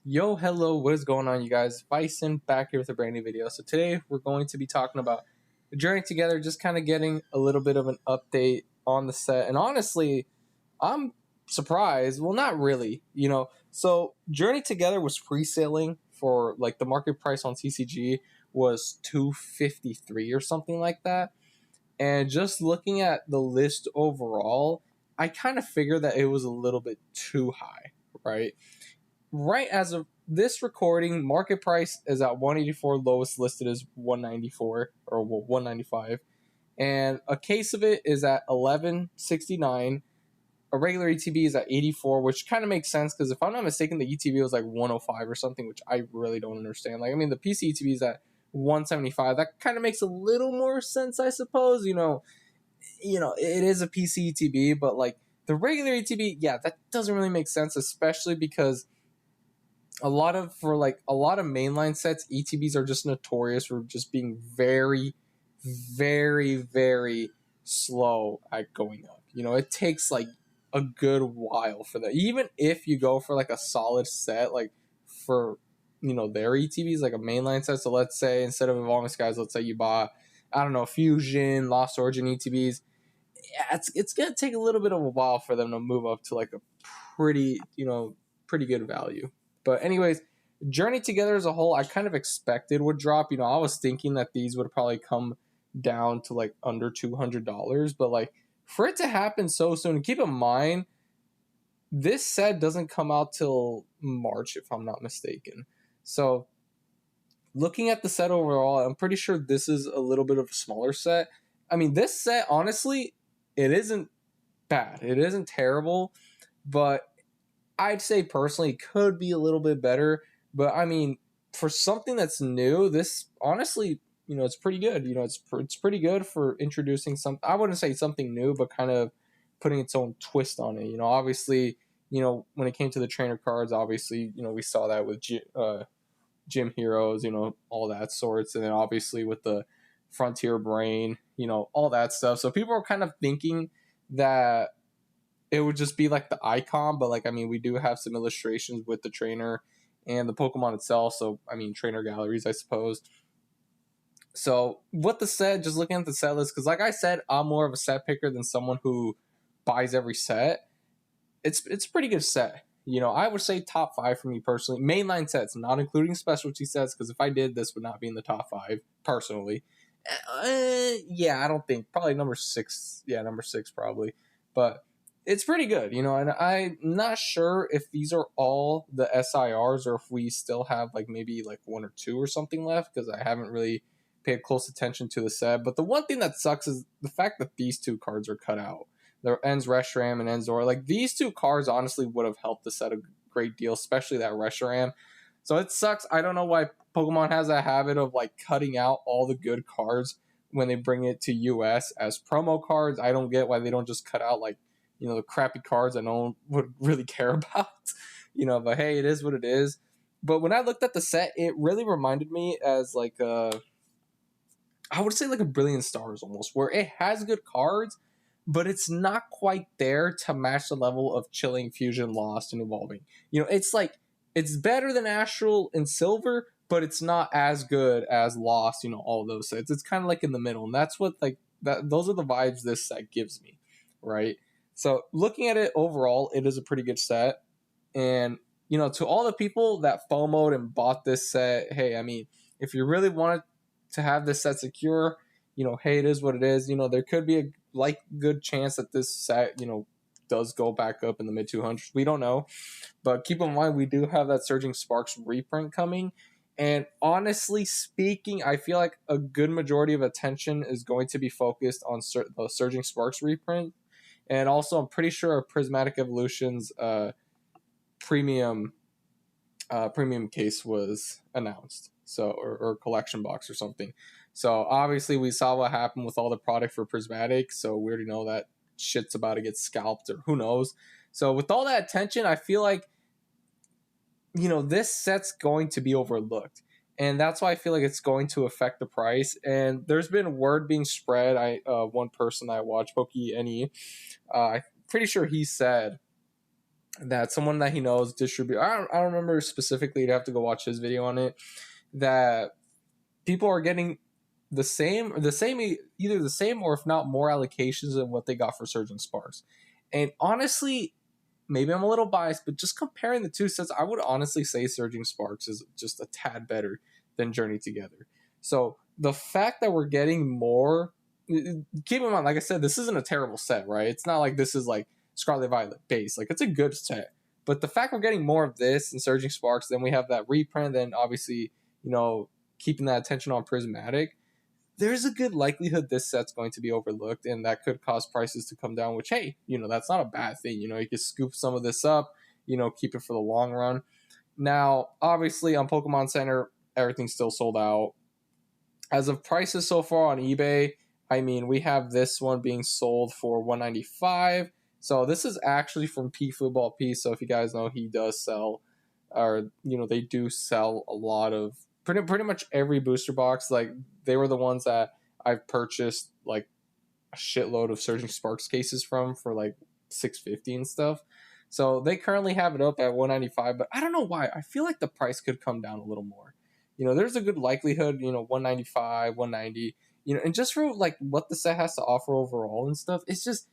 Yo, hello, what is going on, you guys? Bison back here with a brand new video. So, today we're going to be talking about Journey Together, just kind of getting a little bit of an update on the set. And honestly, I'm surprised. Well, not really, So, Journey Together was pre selling for like the market price on TCG was 253 or something like that. And just looking at the list overall, I kind of figured that it was a little bit too high, right? Right as of this recording, market price is at 184. Lowest listed is 194 or 195, and a case of it is at 1169. A regular ETB is at 84, which kind of makes sense because if I'm not mistaken, the ETB was like 105 or something, which I really don't understand. Like, I mean, the PC ETB is at 175. That kind of makes a little more sense, I suppose. It is a PC ETB, but like the regular ETB, yeah, that doesn't really make sense, especially because a lot of mainline sets, ETBs are just notorious for just being very, very, very slow at going up. It takes like a good while for that. Even if you go for like a solid set, like for their ETBs, like a mainline set. So let's say instead of Evolving Skies, let's say you bought, I don't know, Fusion, Lost Origin ETBs. Yeah, it's gonna take a little bit of a while for them to move up to like a pretty good value. But anyways, Journey Together as a whole, I kind of expected would drop. I was thinking that these would probably come down to like under $200, but like for it to happen so soon, keep in mind this set doesn't come out till March if I'm not mistaken. So looking at the set overall, I'm pretty sure this is a little bit of a smaller set. I mean, this set honestly, it isn't bad. It isn't terrible, but I'd say personally could be a little bit better. But I mean, for something that's new, this honestly, it's pretty good. It's pretty good for introducing some. I wouldn't say something new, but kind of putting its own twist on it. Obviously, when it came to the trainer cards, obviously, we saw that with Gym Heroes, all that sorts, and then obviously with the Frontier Brain, all that stuff. So people are kind of thinking that it would just be like the icon, but like, I mean, we do have some illustrations with the trainer and the Pokemon itself. So, I mean, trainer galleries, I suppose. So, what the set, just looking at the set list, because like I said, I'm more of a set picker than someone who buys every set. It's a pretty good set. I would say top five for me personally. Mainline sets, not including specialty sets, because if I did, this would not be in the top five personally. Yeah, I don't think probably number six. Yeah, number six probably, but it's pretty good, And I'm not sure if these are all the SIRs or if we still have like maybe like one or two or something left because I haven't really paid close attention to the set. But the one thing that sucks is the fact that these two cards are cut out. There ends Reshiram and Enzor. Like these two cards honestly would have helped the set a great deal, especially that Reshiram. So it sucks. I don't know why Pokemon has a habit of like cutting out all the good cards when they bring it to US as promo cards. I don't get why they don't just cut out like, the crappy cards that no one would really care about. But hey, it is what it is. But when I looked at the set, it really reminded me as like I would say like a Brilliant Stars almost, where it has good cards, but it's not quite there to match the level of Chilling, Fusion, Lost, and Evolving. It's like it's better than Astral and Silver, but it's not as good as Lost. All of those sets. It's kind of like in the middle, and that's what like that. Those are the vibes this set gives me, right? So looking at it overall, it is a pretty good set, and to all the people that FOMO'd and bought this set, hey, I mean, if you really wanted to have this set secure, hey, it is what it is. There could be a good chance that this set, does go back up in the mid 200s. We don't know, but keep in mind we do have that Surging Sparks reprint coming. And honestly speaking, I feel like a good majority of attention is going to be focused on the Surging Sparks reprint. And also, I'm pretty sure a Prismatic Evolutions premium premium case was announced, so or collection box or something. So obviously we saw what happened with all the product for Prismatic, so we already know that shit's about to get scalped or who knows. So with all that attention, I feel like this set's going to be overlooked. And that's why I feel like it's going to affect the price. And there's been word being spread. One person I watch, Pokey NE, I'm pretty sure he said that someone that he knows distribute. I don't remember specifically. You'd have to go watch his video on it. That people are getting either the same or if not more allocations than what they got for Surging Sparks. And honestly, maybe I'm a little biased, but just comparing the two sets, I would honestly say Surging Sparks is just a tad better than Journey Together. So the fact that we're getting more, keep in mind, like I said, this isn't a terrible set, right? It's not like this is like Scarlet Violet base. Like, it's a good set. But the fact we're getting more of this in Surging Sparks, then we have that reprint, then obviously, keeping that attention on Prismatic, there's a good likelihood this set's going to be overlooked, and that could cause prices to come down, which, hey, that's not a bad thing. You could scoop some of this up, keep it for the long run. Now, obviously, on Pokemon Center, everything's still sold out. As of prices so far on eBay, I mean, we have this one being sold for $195. So this is actually from P Football P. So if you guys know, he does sell, or they do sell a lot of pretty much every booster box. Like, they were the ones that I've purchased like a shitload of Surging Sparks cases from for like $650 and stuff. So they currently have it up at $195, but I don't know why. I feel like the price could come down a little more. There's a good likelihood, $195, $190, and just for like what the set has to offer overall and stuff, it's just,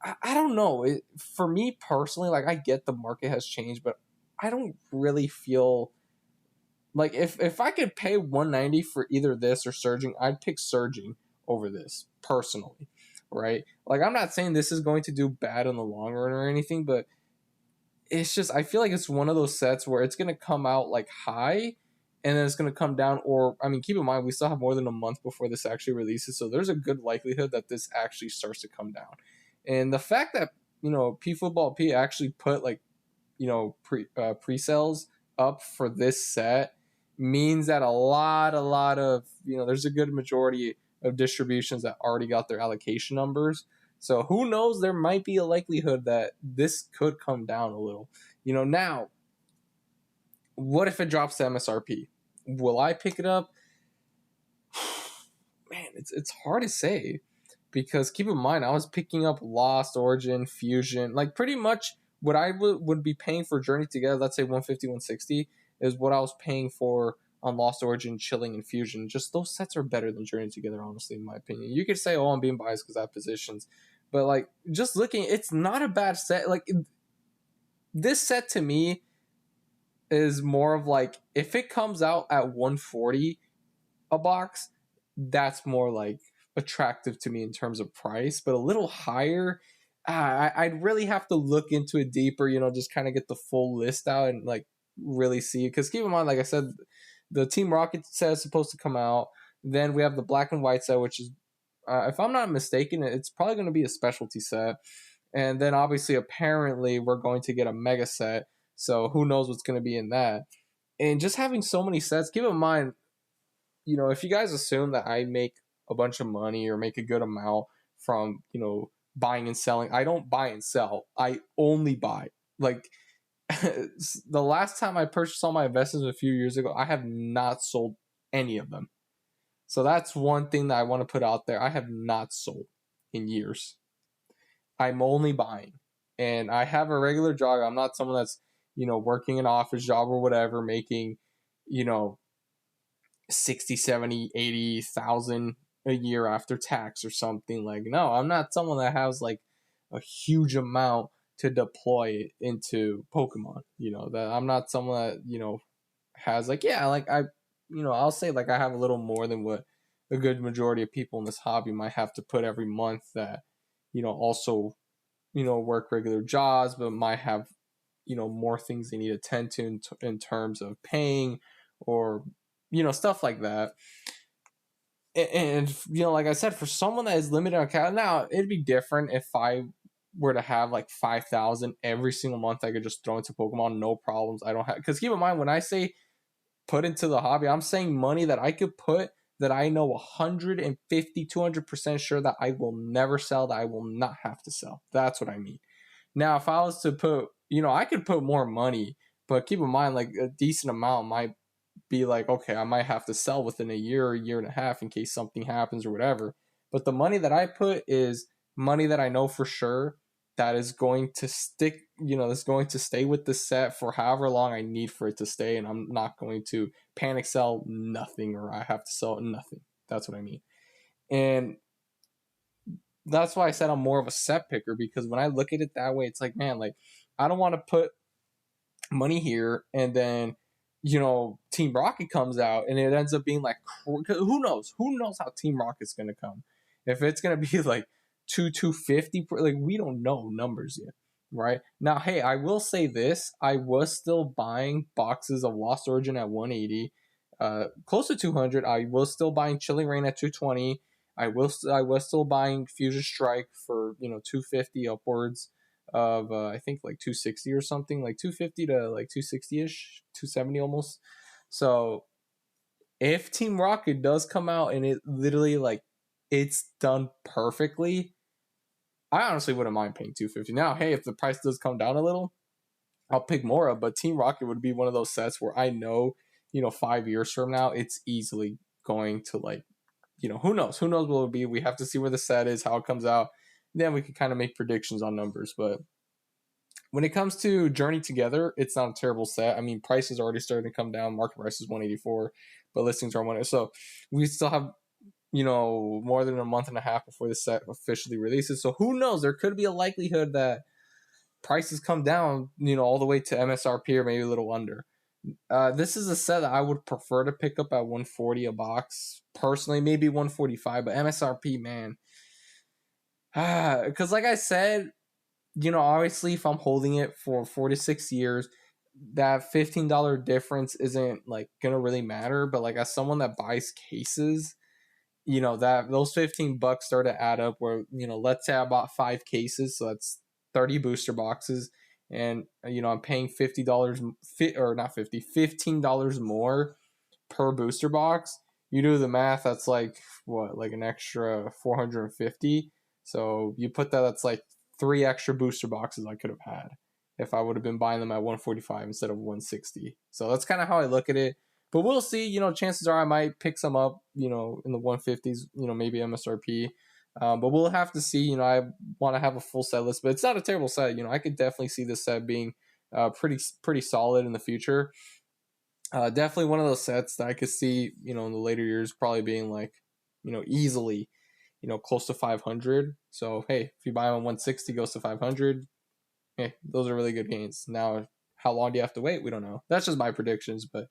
I don't know. For me personally, like, I get the market has changed, but I don't really feel like if I could pay $190 for either this or Surging, I'd pick Surging over this personally, right? Like, I'm not saying this is going to do bad in the long run or anything, but it's just, I feel like it's one of those sets where it's going to come out like high and then it's going to come down. Or, I mean, keep in mind, we still have more than a month before this actually releases, so there's a good likelihood that this actually starts to come down. And the fact that, P Football P actually put like, pre-sales up for this set means that a lot of, there's a good majority of distributions that already got their allocation numbers. So who knows, there might be a likelihood that this could come down a little. Now, what if it drops to MSRP? Will I pick it up? Man, it's hard to say, because keep in mind, I was picking up Lost Origin, Fusion, like pretty much what I would be paying for Journey Together, let's say 150, 160, is what I was paying for on Lost Origin, Chilling, and Fusion. Just those sets are better than Journey Together, honestly, in my opinion. You could say, oh, I'm being biased because I have positions, but like, just looking, it's not a bad set. Like, this set to me is more of like, if it comes out at 140 a box, that's more like attractive to me in terms of price. But a little higher, I'd really have to look into it deeper, just kind of get the full list out and like really see. Because keep in mind, like I said, the Team Rocket set is supposed to come out. Then we have the black and white set, which is, if I'm not mistaken, it's probably going to be a specialty set. And then obviously, apparently, we're going to get a mega set. So who knows what's going to be in that. And just having so many sets, keep in mind, if you guys assume that I make a bunch of money or make a good amount from, buying and selling, I don't buy and sell. I only buy. Like, the last time I purchased all my investments a few years ago, I have not sold any of them. So that's one thing that I want to put out there. I have not sold in years. I'm only buying. And I have a regular job. I'm not someone that's, working an office job or whatever, making, 60, 70, 80,000 a year after tax or something. Like, no, I'm not someone that has like a huge amount to deploy into Pokemon. That I'm not someone that, has like, yeah, like I'll say like I have a little more than what a good majority of people in this hobby might have to put every month that, also, work regular jobs, but might have, more things they need to attend to in terms of paying or, stuff like that. And like I said, for someone that is limited on cash, now it'd be different if I were to have like 5,000 every single month I could just throw into Pokemon, no problems. I don't have, because keep in mind, when I say put into the hobby, I'm saying money that I could put that I know 150, 200% sure that I will never sell, that I will not have to sell. That's what I mean. Now, if I was to put, I could put more money, but keep in mind, like, a decent amount might be like, okay, I might have to sell within a year or a year and a half in case something happens or whatever. But the money that I put is money that I know for sure that is going to stick that's going to stay with the set for however long I need for it to stay, and I'm not going to panic sell nothing, or I have to sell nothing. That's what I mean. And that's why I said I'm more of a set picker, because when I look at it that way, it's like, man, like I don't want to put money here and then Team Rocket comes out and it ends up being like, who knows how Team Rocket's going to come, if it's going to be like 250, like we don't know numbers yet, right? Now, hey, I will say this, I was still buying boxes of Lost Origin at 180, close to 200. I was still buying Chilling Reign at 220. I was still buying Fusion Strike for 250 upwards of I think like 260 or something, like 250 to like 260ish, 270 almost. So if Team Rocket does come out and it literally like it's done perfectly, I honestly wouldn't mind paying 250. Now, hey, if the price does come down a little, I'll pick more up. But Team Rocket would be one of those sets where I know 5 years from now it's easily going to like, who knows what it'll be. We have to see where the set is, how it comes out, then we can kind of make predictions on numbers. But when it comes to Journey Together, it's not a terrible set. I mean, prices are already starting to come down. Market price is 184, but listings are 1. So we still have, more than a month and a half before the set officially releases. So who knows? There could be a likelihood that prices come down, all the way to MSRP or maybe a little under. This is a set that I would prefer to pick up at 140 a box. Personally, maybe 145, but MSRP, man. Because like I said, obviously if I'm holding it for 4 to 6 years, that $15 difference isn't like gonna really matter. But like as someone that buys cases, that those $15 start to add up, where let's say I bought 5 cases, so that's 30 booster boxes, and I'm paying $50 or not 50 $15 more per booster box. You do the math, that's like what, like an extra 450. So you put that's like 3 extra booster boxes I could have had if I would have been buying them at 145 instead of 160. So that's kind of how I look at it. But we'll see. Chances are I might pick some up, in the 150s, maybe MSRP. But we'll have to see. I want to have a full set list, but it's not a terrible set. I could definitely see this set being pretty solid in the future. Definitely one of those sets that I could see, in the later years probably being like, easily, close to 500. So, hey, if you buy them on 160, goes to 500. Hey, those are really good gains. Now, how long do you have to wait? We don't know. That's just my predictions. But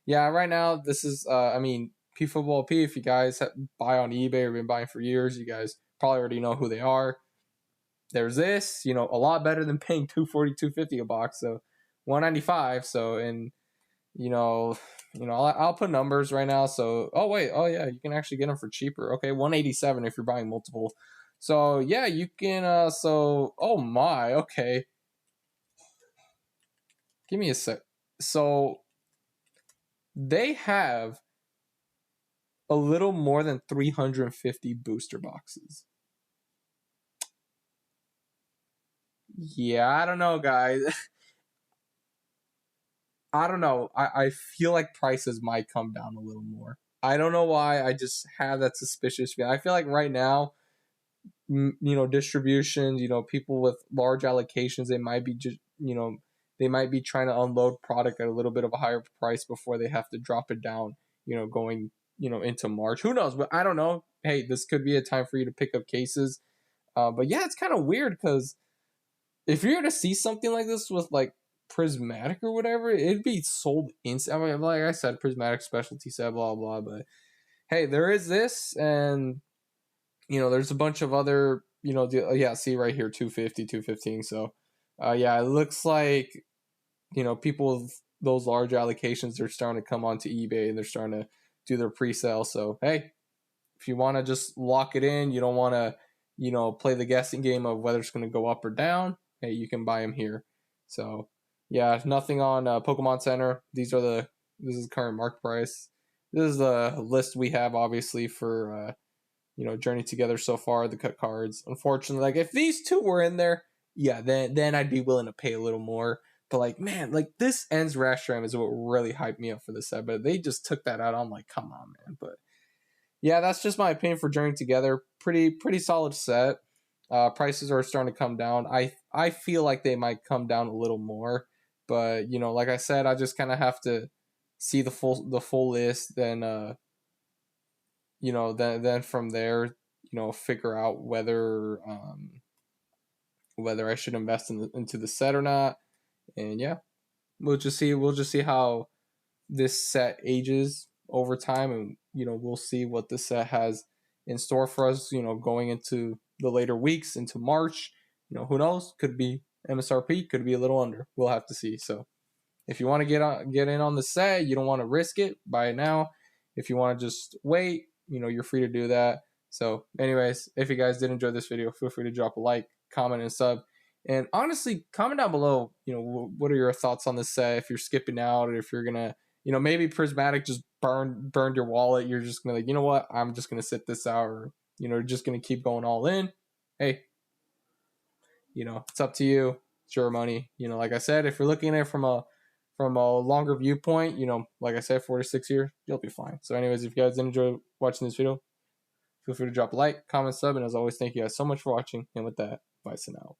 yeah, right now, this is, PFootball P, if you guys buy on eBay or been buying for years, you guys probably already know who they are. There's this, a lot better than paying $240, $250 a box. So, $195. So, and I'll put numbers right now. So, oh yeah, you can actually get them for cheaper. Okay, 187 if you're buying multiple. So yeah, you can. Oh my, okay. Give me a sec. So they have a little more than 350 booster boxes. Yeah, I don't know, guys. I don't know. I feel like prices might come down a little more. I don't know why. I just have that suspicious feeling. I feel like right now, distributions, people with large allocations, they might be just, they might be trying to unload product at a little bit of a higher price before they have to drop it down, going, into March. Who knows? But I don't know. Hey, this could be a time for you to pick up cases. But yeah, it's kind of weird because if you were to see something like this with like Prismatic or whatever, it'd be sold instant. I mean, like I said, Prismatic specialty set, blah blah. But hey, there is this, and there's a bunch of other, yeah, see right here, 250, 215. So, yeah, it looks like people with those large allocations are starting to come onto eBay and they're starting to do their pre-sale. So hey, if you want to just lock it in, you don't want to play the guessing game of whether it's going to go up or down, hey, you can buy them here. So yeah, nothing on Pokemon Center. This is the current market price. This is the list we have, obviously, for Journey Together so far, the cut cards. Unfortunately, like if these two were in there, yeah, then I'd be willing to pay a little more. But like, man, like this Ends Rastram is what really hyped me up for this set. But they just took that out. I'm like, come on, man. But yeah, that's just my opinion for Journey Together. Pretty solid set. Prices are starting to come down. I feel like they might come down a little more, but you know, like I said, I just kind of have to see the full list, then you know, then from there, you know, figure out whether I should invest into the set or not. And yeah, we'll just see how this set ages over time, and you know, we'll see what the set has in store for us, you know, going into the later weeks into March. You know, who knows, could be MSRP, could be a little under, we'll have to see. So if you want to get in on the set, you don't want to risk it, buy it now. If you want to just wait, you know, you're free to do that. So anyways, if you guys did enjoy this video, feel free to drop a like, comment, and sub. And honestly, comment down below, you know, what are your thoughts on this set? If you're skipping out, or if you're gonna, you know, maybe Prismatic just burned your wallet. You're just gonna, like, you know what, I'm just gonna sit this out, or you know, just gonna keep going all in. Hey, you know, it's up to you. It's your money. You know, like I said, if you're looking at it from a longer viewpoint, you know, like I said, 4 to 6 years, you'll be fine. So anyways, if you guys did enjoy watching this video, feel free to drop a like, comment, sub, and as always, thank you guys so much for watching. And with that, bye for now.